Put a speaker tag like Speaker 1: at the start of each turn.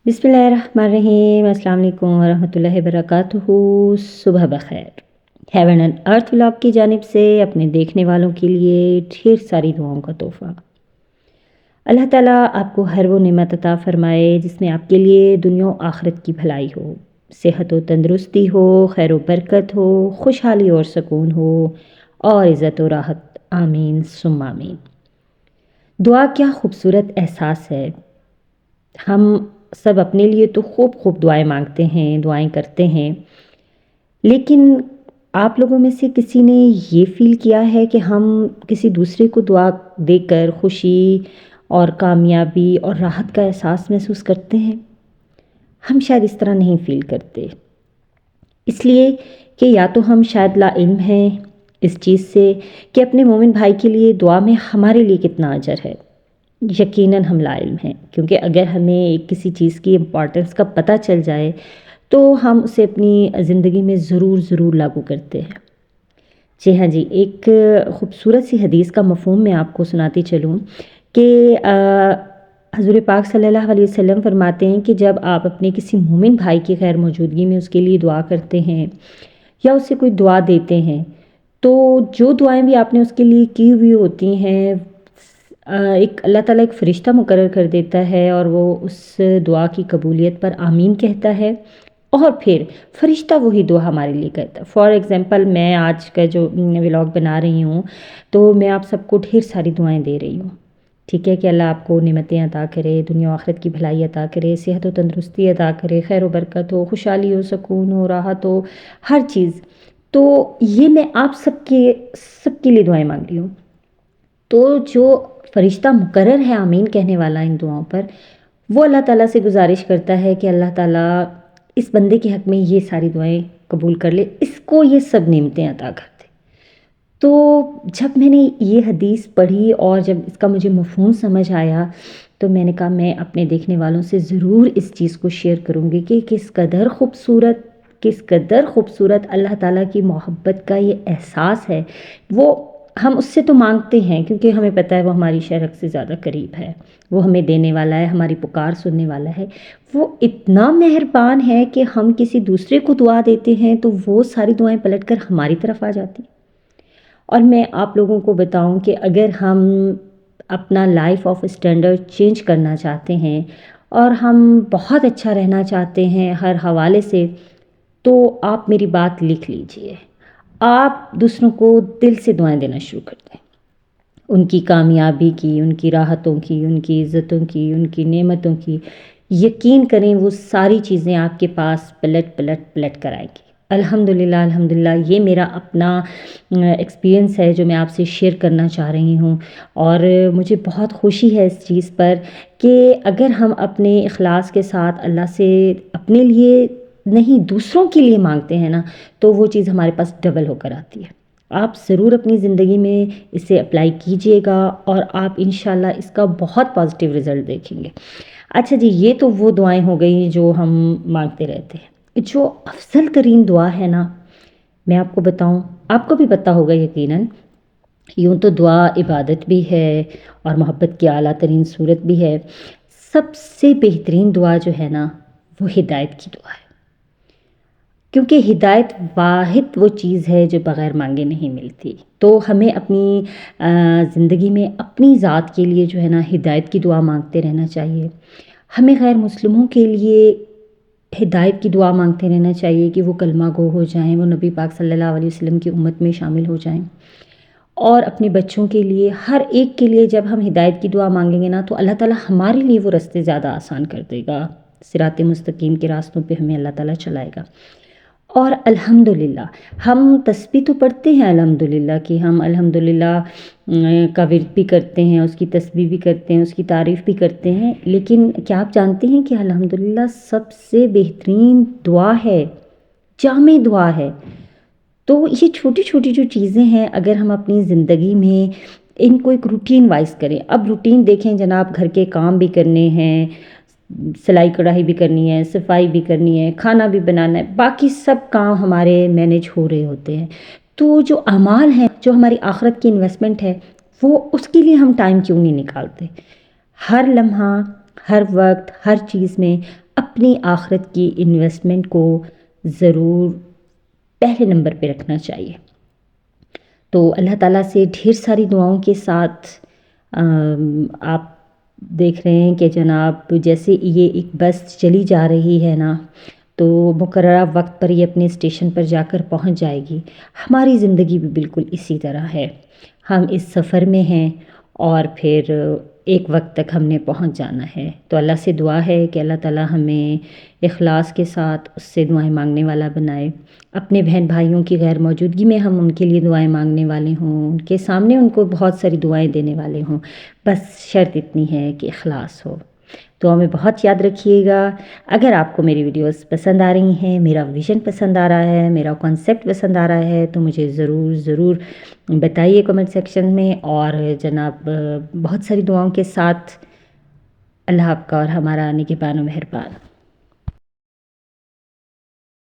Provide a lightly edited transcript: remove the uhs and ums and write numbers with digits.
Speaker 1: बिस्मिल्लाहिर्रहमानिर्रहीम। अस्सलाम वालेकुम वरहमतुल्लाहि वबरकातुहू। सुबह बखैर। हेवन एंड अर्थ व्लॉग की जानिब से अपने देखने वालों के लिए ढेर सारी दुआओं का तोहफ़ा। अल्लाह ताला आपको हर वो नेमत अता फ़रमाए जिसमें आपके लिए दुनिया और आखिरत की भलाई हो, सेहत व तंदुरुस्ती हो, खैर व बरकत हो, खुशहाली और सुकून हो और इज़्ज़त व राहत। आमीन सुम्मा आमीन। दुआ क्या खूबसूरत एहसास है। हम सब अपने लिए तो खूब खूब दुआएं मांगते हैं, दुआएं करते हैं, लेकिन आप लोगों में से किसी ने ये फ़ील किया है कि हम किसी दूसरे को दुआ देकर खुशी और कामयाबी और राहत का एहसास महसूस करते हैं? हम शायद इस तरह नहीं फ़ील करते, इसलिए कि या तो हम शायद लाइल्म हैं इस चीज़ से कि अपने मोमिन भाई के लिए दुआ में हमारे लिए कितना अजर है। यकीनन हम लाइल्म हैं, क्योंकि अगर हमें किसी चीज़ की इम्पॉर्टेंस का पता चल जाए तो हम उसे अपनी ज़िंदगी में ज़रूर लागू करते हैं। जी हाँ जी, एक ख़ूबसूरत सी हदीस का मफ़हूम मैं आपको सुनाती चलूँ कि हज़ूर पाक सल्लल्लाहु अलैहि वसल्लम फरमाते हैं कि जब आप अपने किसी मोमिन भाई की गैर मौजूदगी में उसके लिए दुआ करते हैं या उसे कोई दुआ देते हैं, तो जो दुआएं भी आपने उसके लिए की हुई होती हैं, एक अल्लाह ताला एक फ़रिश्ता मुकर्रर कर देता है और वो उस दुआ की कबूलियत पर आमीन कहता है और फिर फ़रिश्ता वही दुआ हमारे लिए कहता है। फ़ॉर एग्ज़ाम्पल, मैं आज का जो व्लॉग बना रही हूँ, तो मैं आप सबको ढेर सारी दुआएं दे रही हूँ। ठीक है कि अल्लाह आपको नेमतें अता करे, दुनिया आखिरत की भलाई अता करे, सेहत व तंदुरुस्ती अता करे, खैर व बरकत हो, खुशहाली हो, सुकून हो, राहत हो, हर चीज़। तो ये मैं आप सबके लिए दुआएं मांग रही हूँ। तो जो फ़रिश्ता मुकर्रर है आमीन कहने वाला इन दुआओं पर, वो अल्लाह ताला से गुजारिश करता है कि अल्लाह ताला इस बंदे के हक़ में ये सारी दुआएं कबूल कर ले, इसको ये सब नेमतें अता कर दे। तो जब मैंने ये हदीस पढ़ी और जब इसका मुझे मफ़हूम समझ आया, तो मैंने कहा मैं अपने देखने वालों से ज़रूर इस चीज़ को शेयर करूँगी कि किस कदर खूबसूरत अल्लाह ताला की मोहब्बत का ये एहसास है। वो हम उससे तो मांगते हैं क्योंकि हमें पता है वो हमारी शरक से ज़्यादा करीब है, वो हमें देने वाला है, हमारी पुकार सुनने वाला है। वो इतना मेहरबान है कि हम किसी दूसरे को दुआ देते हैं तो वो सारी दुआएं पलटकर हमारी तरफ आ जाती। और मैं आप लोगों को बताऊं कि अगर हम अपना लाइफ ऑफ स्टैंडर्ड चेंज करना चाहते हैं और हम बहुत अच्छा रहना चाहते हैं हर हवाले से, तो आप मेरी बात लिख लीजिए। आप दूसरों को दिल से दुआएं देना शुरू कर दें, उनकी कामयाबी की, उनकी राहतों की, उनकी इज़्ज़तों की, उनकी नेमतों की। यकीन करें वो सारी चीज़ें आपके पास पलट कर आएंगी। अल्हम्दुलिल्लाह अल्हम्दुलिल्लाह, ये मेरा अपना एक्सपीरियंस है जो मैं आपसे शेयर करना चाह रही हूँ। और मुझे बहुत खुशी है इस चीज़ पर कि अगर हम अपने इखलास के साथ अल्लाह से अपने लिए नहीं दूसरों के लिए मांगते हैं ना, तो वो चीज़ हमारे पास डबल होकर आती है। आप ज़रूर अपनी ज़िंदगी में इसे अप्लाई कीजिएगा और आप इंशाल्लाह इसका बहुत पॉजिटिव रिज़ल्ट देखेंगे। अच्छा जी, ये तो वो दुआएं हो गई जो हम मांगते रहते हैं। जो अफजल तरीन दुआ है ना, मैं आपको बताऊं, आपको भी पता होगा यकीनन। यूँ तो दुआ इबादत भी है और मोहब्बत की आला तरीन सूरत भी है। सबसे बेहतरीन दुआ जो है ना, वो हिदायत की दुआ है, क्योंकि हिदायत वाहिद वो चीज़ है जो बग़ैर मांगे नहीं मिलती। तो हमें अपनी ज़िंदगी में अपनी ज़ात के लिए जो है ना हिदायत की दुआ मांगते रहना चाहिए। हमें गैर मुस्लिमों के लिए हिदायत की दुआ मांगते रहना चाहिए कि वो कलमा गो हो जाएं, वो नबी पाक सल्लल्लाहु अलैहि वसल्लम की उम्मत में शामिल हो जाएं। और अपने बच्चों के लिए, हर एक के लिए जब हम हिदायत की दुआ मांगेंगे ना, तो अल्लाह ताला हमारे लिए वो रास्ते ज़्यादा आसान कर देगा। सिराते मुस्तकीम के रास्तों पे हमें अल्लाह ताला चलाएगा। और अल्हम्दुलिल्लाह हम तस्बीह तो पढ़ते हैं अल्हम्दुलिल्लाह कि हम अल्हम्दुलिल्लाह का विर्द भी करते हैं, उसकी तस्बीह भी करते हैं, उसकी तारीफ़ भी करते हैं। लेकिन क्या आप जानते हैं कि अल्हम्दुलिल्लाह सबसे बेहतरीन दुआ है, जामे दुआ है। तो ये छोटी छोटी जो चीज़ें हैं, अगर हम अपनी ज़िंदगी में इनको एक रूटीन वाइज करें। अब रूटीन देखें जनाब, घर के काम भी करने हैं, सिलाई कढ़ाई भी करनी है, सफाई भी करनी है, खाना भी बनाना है, बाकी सब काम हमारे मैनेज हो रहे होते हैं। तो जो अमाल हैं, जो हमारी आखिरत की इन्वेस्टमेंट है, वो उसके लिए हम टाइम क्यों नहीं निकालते? हर लम्हा, ہر وقت ہر چیز میں اپنی آخرت کی انویسٹمنٹ کو ضرور پہلے نمبر پہ رکھنا چاہیے۔ تو اللہ تعالیٰ سے ڈھیر ساری دعاؤں کے ساتھ آپ دیکھ رہے ہیں کہ جناب جیسے یہ ایک بس چلی جا رہی ہے نا، تو مقررہ وقت پر یہ اپنے اسٹیشن پر جا کر پہنچ جائے گی۔ ہماری زندگی بھی بالکل اسی طرح ہے، ہم اس سفر میں ہیں اور پھر ایک وقت تک ہم نے پہنچ جانا ہے۔ تو اللہ سے دعا ہے کہ اللہ تعالیٰ ہمیں اخلاص کے ساتھ اس سے دعائیں مانگنے والا بنائے۔ اپنے بہن بھائیوں کی غیر موجودگی میں ہم ان کے لیے دعائیں مانگنے والے ہوں، ان کے سامنے ان کو بہت ساری دعائیں دینے والے ہوں، بس شرط اتنی ہے کہ اخلاص ہو۔ تو ہمیں بہت یاد رکھیے گا۔ اگر آپ کو میری ویڈیوز پسند آ رہی ہیں، میرا ویژن پسند آ رہا ہے، میرا کانسیپٹ پسند آ رہا ہے، تو مجھے ضرور بتائیے کمنٹ سیکشن میں، اور جناب بہت ساری دعاؤں کے ساتھ اللہ آپ کا اور ہمارا نگہبان و مہربان۔